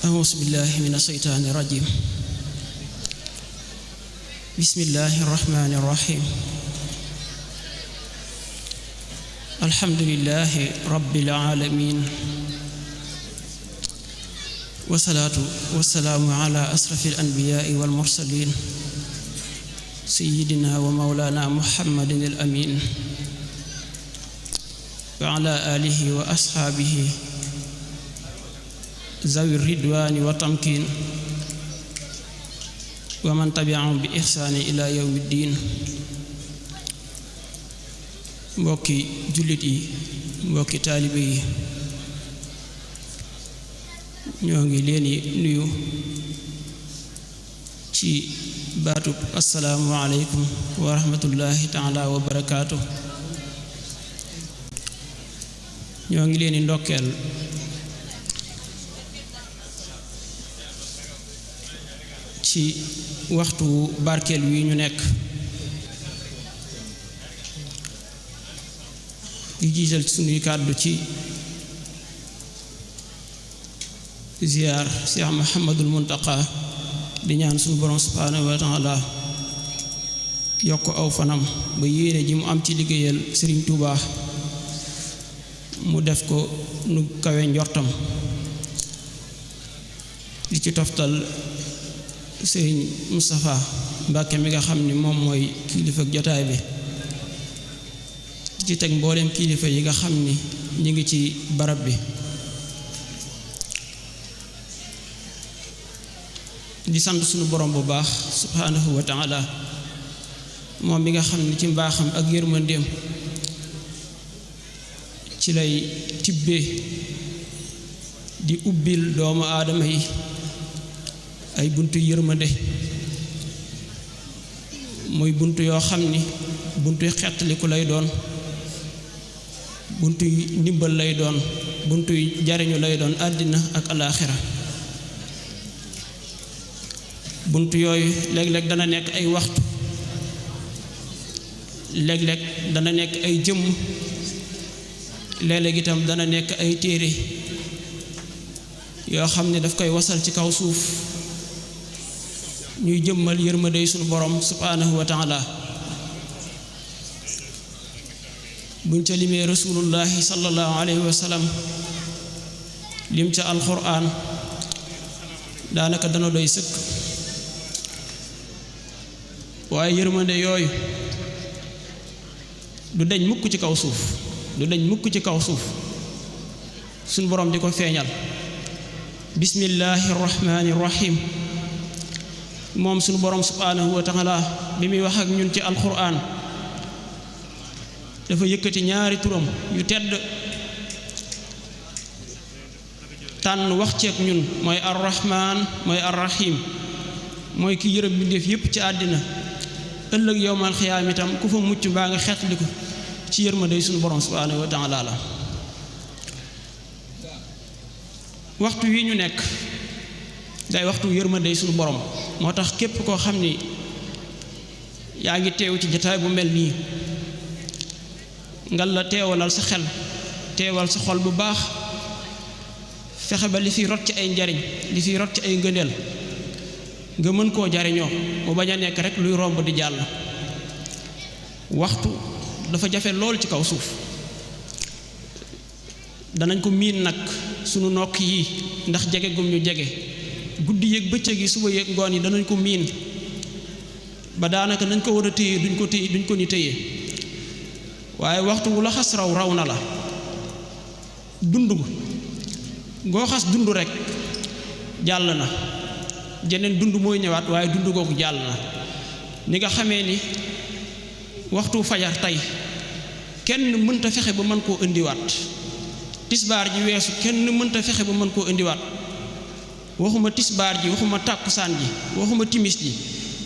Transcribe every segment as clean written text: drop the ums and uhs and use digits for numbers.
أعوذ بالله من الشيطان الرجيم بسم الله الرحمن الرحيم الحمد لله رب العالمين والصلاة والسلام على أشرف الأنبياء والمرسلين سيدنا ومولانا محمد الأمين وعلى آله وأصحابه ذوي الرضوان والتمكين ومن تبعهم بإحسان إلى يوم الدين. mbokki jullit yi mbokki taalibe yi ñoo ngi leen di nuyu ci baatub assalaamu aleykum wa rahmatullahi taala wa barakaatu. ñoo ngi leen di ndokkeel ci waxtu barkeel wi ñu nekk di jiital sunuy kàddu ci ziyaar Cheikh Muhammadul Muntaqa di ñaan sunu borom subhaanahu wa taala yokk aw fanam ba yéene ji mu am ci liggéeyal Sëriñ Tuubaa mu def ko nu kawe njortam. di ci toftal Sëriñ Moustapha Mbàkke mi nga xam ni moom mooy kilifa ak jotaay bi ci teg mboolem kilifa yi nga xam ni ñu ngi ci barab bi di sant sunu borom bu baax subhanahu wa taala moom mi nga xam ni ci mbaaxam ak yërmandeem ci lay tibbee di ubbil doomu aadama yi ay buntu yërmande muy buntu yoo xam ni buntu xettaliku lay doon, buntu ndimbal lay doon, buntu jariñu lay doon àddina ak alaaxira. buntu yooyu léeg-léeg dana nekk ay waxtu, léeg-léeg dana nekk ay jëmm, léeg-léeg itam dana nekk ay téere yoo xam ne daf koy wasal ci kaw suuf ñuy jëmmal yërmande sunu borom subhanahu wa taala. buñ ca limee rasulullahi sallallahu alayhi wa sallam lim ca alquran daanaka dana doy sëkk. waaye yërmande yooyu du dañ mukk ci kaw suuf, du dañ mukk ci kaw suuf sunu borom di ko feeñal. bismillahi rahmani rahim moom sunu borom subhanahu wa taala bi muy wax ak ñun ci alquran dafa yëkkati ñaari turam yu tedd tànn wax ceeg ñun mooy arrahman mooy arrahim, mooy ki yërëm bindeef yépp ci àddina. ëllëg yowmal xiyaam itam ku fa mucc mbaa nga xeetliku ci yërmande sunu borom subhanahu wa taala la. waxtu wi ñu nekk day waxtu yërmande sunu borom, moo tax képp koo xam ni yaa ngi teew ci jataay bu mel nii ngal la teewalal sa xel, teewal sa xol bu baax, fexe ba li fi rot ci ay njariñ, li fi rot ci ay ngëneel nga mën koo jariñoo mu bañ a nekk rek luy romb di jàll. waxtu dafa jafe lool ci kaw suuf, danañ ko miin nag sunu nokk yi ndax jege gum ñu jege, guddi yéeg bëccëg yi suba yéeg ngoon yi danañ ko miin ba daanaka nañ ko war a téye duñ ko ni téye. waaye waxtu wu la xas raw na la. dund goo xas dund rek jàll na, jeneen dund mooy ñëwaat, waaye dund googu jàll na. ni nga xamee ni waxtu fajar tey kenn mënta fexe ba mën koo indiwaat, tisbaar ji weesu kenn mënta fexe ba mën koo indiwaat, waxuma tisbaar ji, waxuma tàkkusaan ji, waxuma timis ji,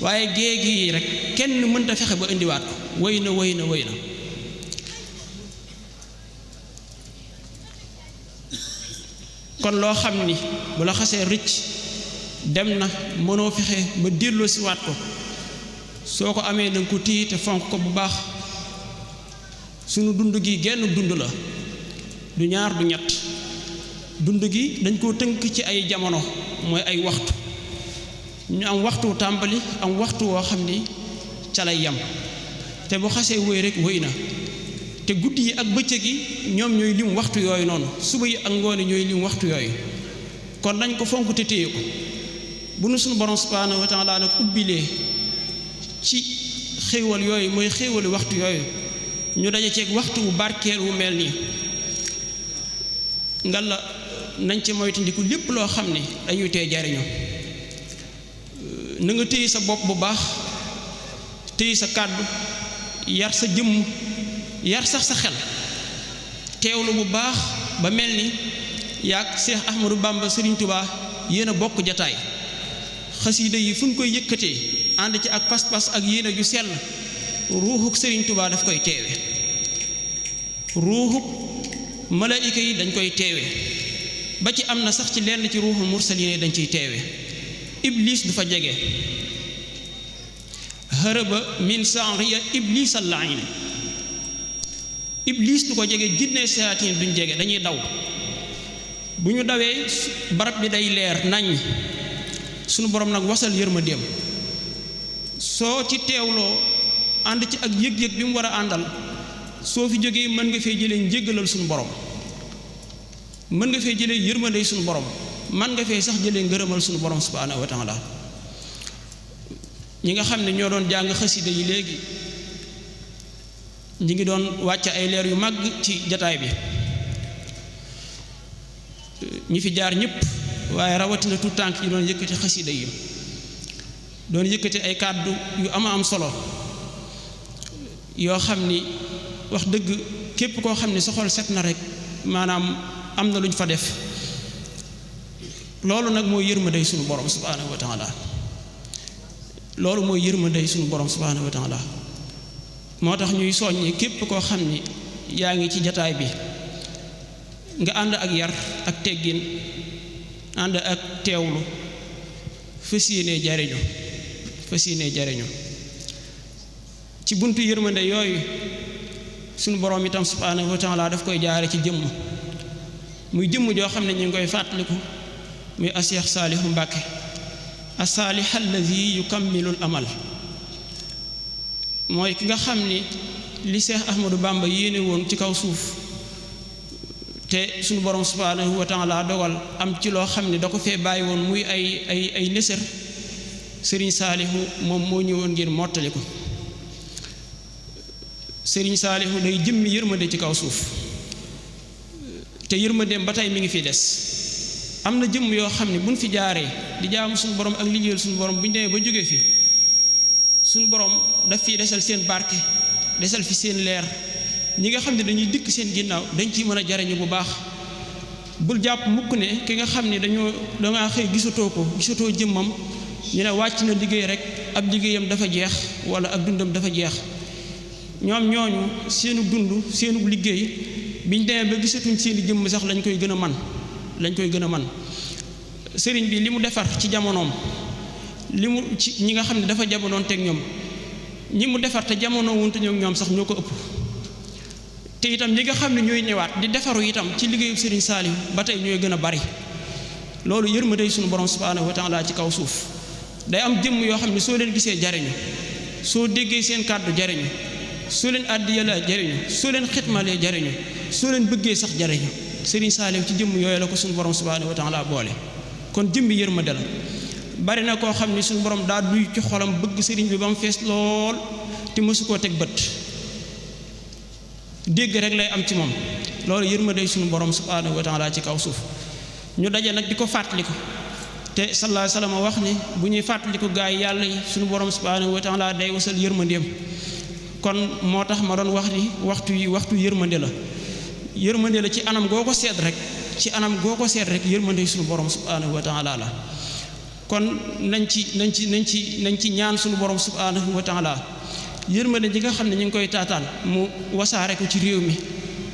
waaye géegi yi rek kenn mënta fexe ba indiwaat ko. wéy na. kon loo xam ni bu la xasee rëcc dem na, mënoo fexe ba delloo si waat ko. soo ko amee na nga ko téye te fonk ko bu baax. sunu dund gi genn dund la, du ñaar du ñett, dund gi dañ koo tënk ci ay jamono mooy ay waxtu ñu am waxtu tàmbali am waxtu woo xam ni ca lay yam te bu xasee wéy rek wéy na te guddi yi ak bëccëg yi ñoom ñooy lim waxtu yooyu noonu suba yi ak ngoon yi ñooy lim waxtu yooyu kon nañ ko fonk te téye ko bu nu suñu borom subhanahu wa taala nag ubbilee ci xéewal yooyu mooy xéewali waxtu yooyu ñu daje ceeg waxtu wu barkeel wu mel nii ngal la nañ ci moytandiku lépp loo xam ne dañuy tee jariñu na nga téye sa bopp bu baax téye sa kàddu yar sa jëmm yar sax sa xel teewlu bu baax ba mel ni yaag Cheikh Ahmadou Bamba Serigne Touba yéen a bokk jataay xasiida yi fu ñu koy yëkkatee ànd ci ak pas-pas ak yéen a ju sell ruuxuk Serigne Touba daf koy teewe ruuxuk malaayika yi dañ koy teewe ba ci am na sax ci lenn ci ruuxul mursaliin dañ ciy teewe iblis du fa jege haraba min sa'riya iblis al-la'in iblis du ko jege jinne seyaatiin duñ jege dañuy daw bu ñu dawee barab bi day leer nañ sunu borom nag wasal yërmandeem soo ci teewloo ànd ci ak yëg-yëg bi mu war a àndal soo fi jógee mën nga fee jëlee njéggalal sunu borom mën nga fee jëlee yërmandey sunu borom mën nga fee sax jëlee ngërëmal sunu borom subhanahu wa taala ñi nga xam ne ñoo doon jàng xasida yi léegi ñi ngi doon wàcc ay leer yu màgg ci jataay bi ñi fi jaar ñëpp waaye rawatina tout tànk yi doon yëkkati xasida yi doon yëkkati ay kàddu yu am solo yoo xam ni wax dëgg képp koo xam ne sa xol set na rek maanaam am na lu ñu fa def loolu nag mooy yërmandey sunu borom subhanahu wa taala loolu mooy yërmandey sunu borom subhanahu wa taala moo tax ñuy soññi képp koo xam ni yaa ngi ci jataay bi nga ànd ak yar ak teggin ànd ak teewlu fas yéenee jariñu ci buntu yërmande yooyu sunu borom itam subhanahu wa taala daf koy jaare ci jëmm muy jëmm joo xam ne ñu ngi koy fàttaliku muy Cheikh Saalihu Mbàkke as-saalih allazi yukammilul amal mooy ki nga xam ni li Cheikh Ahmadou Bamba yéene woon ci kaw suuf te sunu borom subhanahu wa taala dogal am ci loo xam ne da ko fee bàyyi woon muy ay nësër Serigne Saalihu moom moo ñëwoon ngir mottali ko Serigne Saalihu day jëmmi yërmande ci kaw suuf te yërmandeem ba tey mi ngi fi des am na jëmm yoo xam ne buñ fi jaaree di jaamu suñu borom ak liggéeyal suñu borom bu ñu demee ba jóge fi suñu borom daf fi desal seen barke desal fi seen leer ñi nga xam ne dañuy dikk seen ginnaaw dañ ciy mën a jariñu bu baax bul jàpp mukk ne ki nga xam ne dangaa xëy gisatoo jëmmam ñu ne wàcc na liggéey rek ab liggéeyam dafa jeex wala ak dundam dafa jeex ñoom ñooñu seenu dund seenu liggéey biñ demee ba gisatuñ seeni jëmm sax lañ koy gën a man sëriñ bi li mu defar ci jamonoom li mu ci ñi nga xam ne dafa jamonoon teg ñoom ñi mu defar te jamono wuntu ñoom sax ñoo ko ëpp te itam ñi nga xam ne ñooy ñëwaat di defaru itam ci liggéeyu sëriñ Saaliw ba tey ñooy gën a bari loolu yërmande suñu borom subhanahu wa taala ci kaw suuf day am jëmm yoo xam ne soo leen gisee jariñu soo déggee seen kàddu jariñu soo leen àddiyala jariñu soo leen xitmalee jariñu soo leen bëggee sax jariñu sëriñ Saaliw ci jëmm yooyu la ko suñu borom subhanahu wa taala boole kon jëmmi yërmande la bari na koo xam ne suñu borom daa duy ci xolam bëgg sëriñ bi ba mu fees lool te mësu koo teg bët dégg rek lay am ci moom loolu yërmande suñu borom subhanahu wa taala ci kaw suuf ñu daje nag di ko fàttaliku te sallallahu alayhi wa sallam wax ni bu ñuy fàttaliku gaa yi yàlla yi suñu borom subhanahu wa taala day wasal yërmandeem kon moo tax ma doon wax ni waxtu yërmande la ci anam goo ko seet rek yërmande suñu borom subhanahu wa taala la kon nañ ci ñaan suñu borom subhanahu wa taala yërmande ji nga xam ne ñu ngi koy taataan mu wasaare ko ci réew mi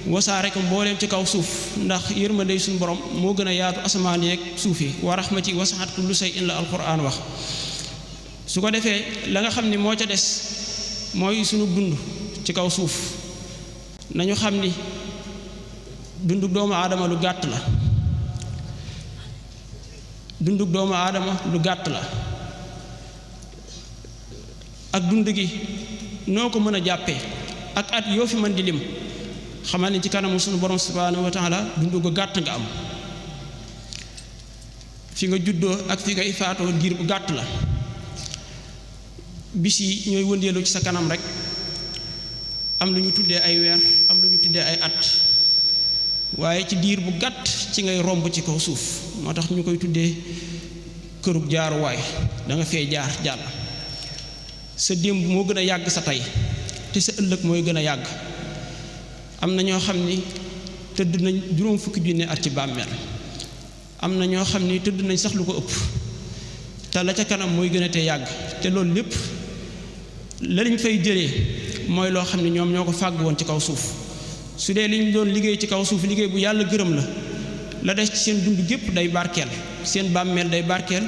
wasaare ko mbooleem ci kaw suuf ndax yërmande suñu borom moo gën a yaatu asamaan yeeg suuf yi wa rahmati wasaat kullu shay'in la alquran wax su ko defee la nga xam ni moo ca des mooy suñu dund ci kaw suuf nañu xam ni dundu doomu aadama lu gàtt la dundug doomu aadama lu gàtt la ak dund gi noo ko mën a jàppee ak at yoo fi mën di lim xamal ni ci kanamu sunu borom subhanahu wa taala dund gu gàtt nga am fi nga juddoo ak fi ngay faatoo diir bu gàtt la bis yi ñooy wëndeelu ci sa kanam rek am lu ñu tuddee ay weer am lu ñu tuddee ay at waaye ci diir bu gàtt ci ngay romb ci kaw suuf moo tax ñu koy tuddee kërug jaaruwaay da nga fee jaar jàll sa démb moo gën a yàgg sa tey te sa ëllëg mooy gën a yàgg am na ñoo xam ni tëdd nañ juróom fukki junne at ci bàmmeel am na ñoo xam ni tëdd nañ sax lu ko ëpp te la ca kanam mooy gën a te yàgg te loolu lépp la liñ fay jëlee mooy loo xam ne ñoom ñoo ko fàgg woon ci kaw suuf su dee liñ doon liggéey ci kaw suuf liggéey bu yàlla gërëm la des ci seen dund gépp day barkeel seen bàmmeel day barkeel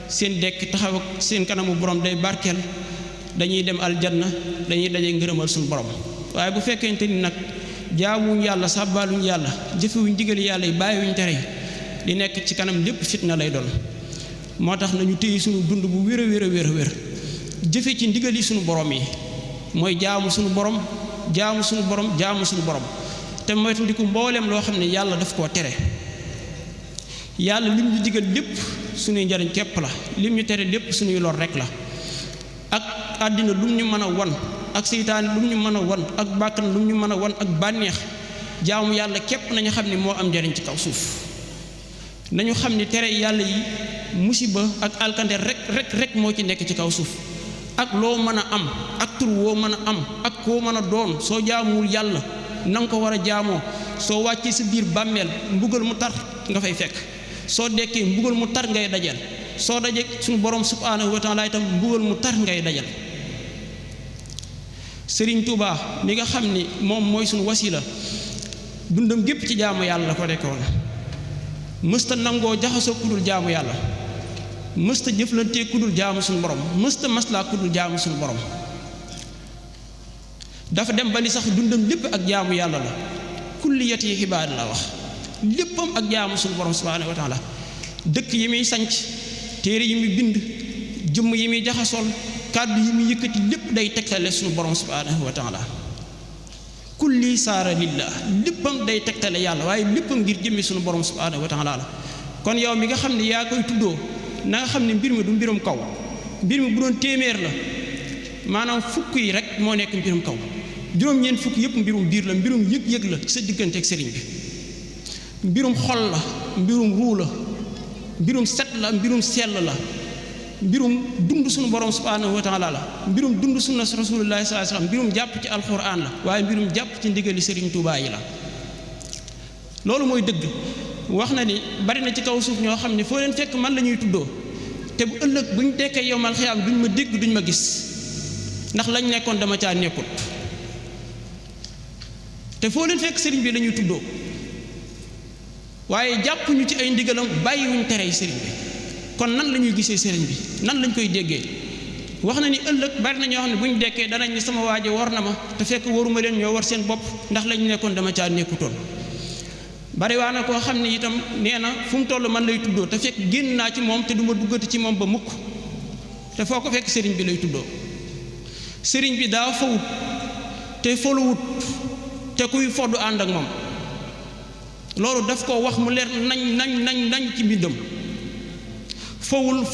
seen dekk taxaw ak seen kanamu borom day barkeel dañuy dem aljanna dañuy daje ngërëmal suñu borom waaye bu fekkente ni nag jaamuñ yàlla sàbbaaluñ yàlla jëfewuñ digal yàlla yi bàyyiwuñ tere yi li nekk ci kanam lépp fitna lay doon moo tax nañu téye suñu dund bu wér a wér a wér a wér jëfe ci ndigal yi suñu borom yi mooy jaamu suñu borom jaamu suñu borom jaamu suñu borom te moytu di ko mbooleem loo xam ne yàlla daf koo tere yàlla lim ñu digal lépp suñuy njariñ képp la lim ñu tere lépp suñuy lor rek la ak àddina lum ñu mën a wan ak seytaane lum ñu mën a wan ak bàkkan lum ñu mën a wan ak bànneex jaamu yàlla képp nañu xam ne moo am njariñ ci kaw suuf nañu xam ne tere yàlla yi musiba ak alkande rek moo ci nekk ci kaw suuf ak loo mën a am ak tur woo mën a am ak koo mën a doon soo jaamuwul yàlla na nga ko war a jaamoo soo wàccee sa biir bàmmeel mbugal mu tar nga fay fekk soo dekkee mbugal mu tar ngay dajal soo dajee suñu borom subhanahu wa taala itam mbugal mu tar ngay dajal Sëriñ Tuubaa mi nga xam ni moom mooy suñu wasila dundam gépp ci jaamu yàlla la ko rekkoon mësta nangoo jaxasoo kudul jaamu yàlla mësta jëflantee kudul jaamu suñu borom mësta maslaa kudul jaamu suñu borom dafa dem ba ni sax dundam lépp ak jaamu yàlla la kulliyati xibaar la wax léppam ak jaamu suñu borom subhanahu wa taala dëkk yi muy sanc téere yi muy bind jëmm yi muy jaxasool kàddu yi muy yëkkati lépp day tegtale suñu borom subhanahu wa taala kulli saara lillah léppam day tegtale yàlla waaye léppam ngir jëmmi suñu borom subhanahu wa taala la kon yow mi nga xam ne yaa koy tuddoo na nga xam ne mbir mi du mbirum kaw mbir mi bu doon téeméer la maanaam fukk yi rek moo nekk mbirum kaw juróom-ñeent fukk yëpp mbirum biir la mbirum yëg-yëg la ci sa diggante ak sëriñ bi mbirum xol la mbirum ruu la mbirum set la mbirum sell la mbirum dund suñu borom subhanahu wa taala la mbirum dund sunna rasulullahi sallallahu alayhi wasallam mbirum jàpp ci alquran la waaye mbirum jàpp ci ndigali sëriñ Tuubaa yi la loolu mooy dëgg wax na ni bari na ci kaw suuf ñoo xam ne foo leen fekk man la ñuy tuddoo te bu ëllëg buñ dekkee yowmal xiyaam duñ ma dégg duñ ma gis ndax lañ nekkoon dama caa nekkut te foo leen fekk sëriñ bi la ñuy tuddoo waaye jàppuñu ci ay ndigalam bàyyiwuñ terey sëriñ bi kon nan la ñuy gisee sëriñ bi nan lañ koy déggee wax na ni ëllëg bari na ñoo xam ne bu ñu dekkee danañ ni sama waajo war na ma te fekk waruma leen ñoo war seen bopp ndax lañ nekkoon dama caa nekkutoon bari waa na koo xam ne itam nee na fu mu toll man lay tuddoo te fekk génn naa ci moom te du ma duggati ci moom ba mukk te foo ko fekk sëriñ bi lay tuddoo sëriñ bi daa fawut te foluwut te kuy foddu ànd ak moom loolu daf ko wax mu leer nañ ci mbindam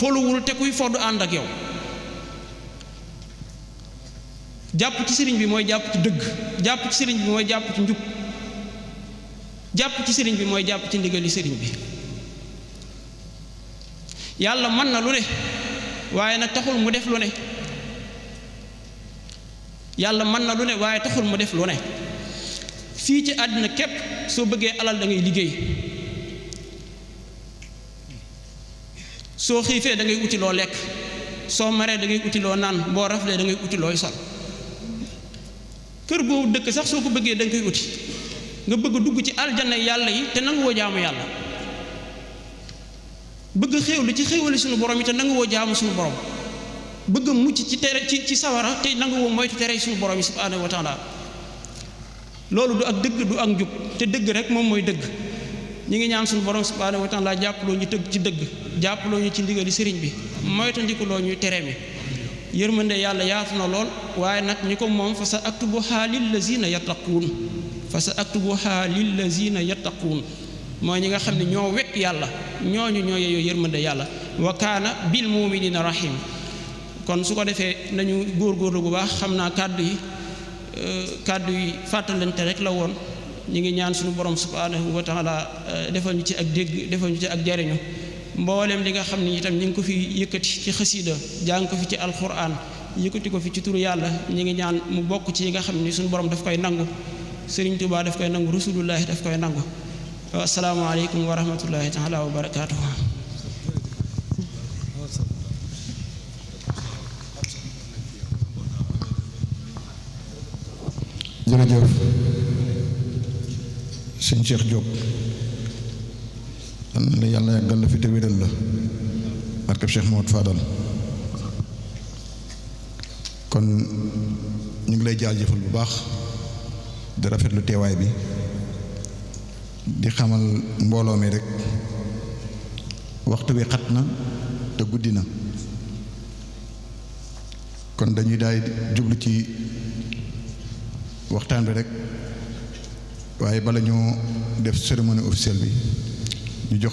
foluwul te kuy foddu ànd ak yow jàpp ci sëriñ bi mooy jàpp ci dëgg jàpp ci sëriñ bi mooy jàpp ci njub jàpp ci sëriñ bi mooy jàpp ci ndigali sëriñ bi yàlla mën na lu ne waaye nag taxul mu def lu ne yàlla mën na lu ne waaye taxul mu def lu ne fii ci àddina képp soo bëggee alal da ngay liggéey soo xiifee da ngay uti loo lekk soo maree da ngay uti loo naan boo raflee da ngay uti looy sol kër boobu dëkk sax soo ko bëggee da nga koy uti nga bëgg dugg ci aljanna yàlla yi te nangu woo jaamu yàlla bëgg xéewlu ci xéewali suñu borom yi te nangu woo jaamu suñu borom bëgg mucc ci tere ci sawara te nangu woo moytu tere suñu borom yi subhanahu wa taala loolu du ak dëgg du ak njub te dëgg rek moom mooy dëgg ñi ngi ñaan suñu borom subhanahu wa taala jàppaloo ñu tëgg ci dëgg jàppaloo ñu ci ndigali sëriñ bi moytandikuloo ñuy tere mi yërmande yàlla yaatu na lool waaye nag ñi ko moom fa sa aktubuhaa lillazina yattaquun fa sa aktubuhaa lillazina yattaquun mooy ñi nga xam ne ñoo wekk yàlla ñooñu ñoo yeyoo yërmande yàlla wa kaana bil muminina rahim kon su ko defee nañu góorgóorlu bu baax xam naa kàddu yi fàttalante rek la woon ñi ngi ñaan suñu borom subhanahu wa taala defal ñu ci ak dégg defal ñu ci ak jariñu mboolem li nga xam ne itam ñi ngi ko fi yëkkati ci xasiida jàng ko fi ci alquran yëkkati ko fi ci turu yàlla ñi ngi ñaan mu bokk ci yi nga xam ne suñu borom daf koy nangu Sëriñ Tuubaa daf koy nangu rasulullahi daf koy nangu assalaamu aleykum wa rahmatullahi taala wa barakaatuhu. jërëjëf sëñ Cheikh Diop la yàlla yàggal la fi te wéral la barkab Cheikh Mouhamed Fadal kon ñu ngi lay jaajëfal bu baax di rafetlu teewaay bi di xamal mbooloo mi rek waxtu wi xat na te guddi na kon dañuy daal jublu ci waxtaan bi rek waaye bala ñoo def cérémonie officielle bi ñu jox